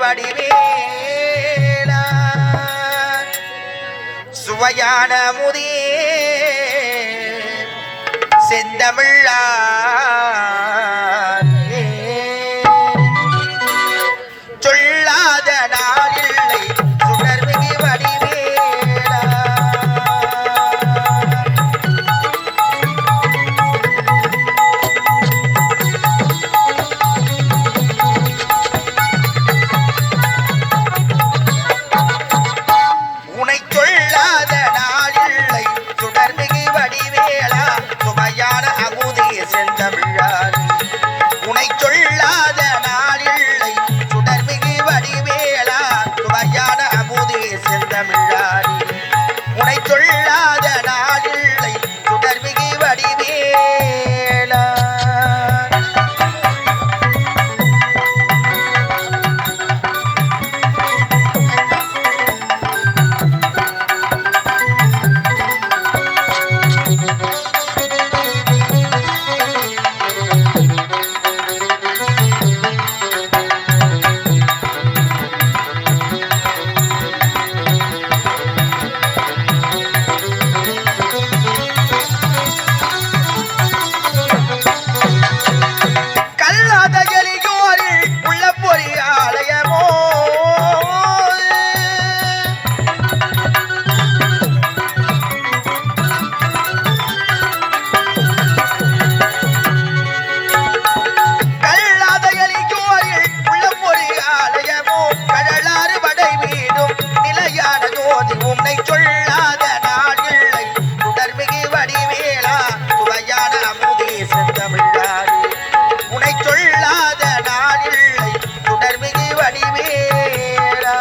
வடிவேலா சுவையான முதே செந்தமிழா சொல்லாத நாளில்லை சுடர்மிகு வடிவேலா உனை சொல்லாத நாளில்லை சுடர்மிகு வடிவேலா சுவையான அமுதே செந்தமிழார் உனை சொல்லாத நாளில்லை சுடர்மிகு வடிவேலா சுவையான அமுதே செந்தமிழார் உனை சொல்லாத நாளில்லை சுடர்மிகு வடிவேலா உன்னை சொல்லாத நாளில்லை சுடர்மிகு வடிவேலா சுவையான அமுதே செந்தமிழார் உன்னை சொல்லாத நாளில்லை சுடர்மிகு வடிவேலா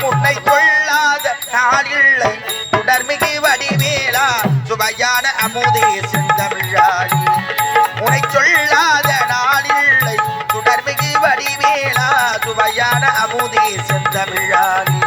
உன்னை கொள்ளாத நாளில்லை சுடர்மிகு வடிவேலா சுவையான அமுதே செந்தமிழார் உன்னை சொல்லாத நாளில்லை சுடர்மிகு வடிவேலா சுவையான அமுதே செந்தமிழார்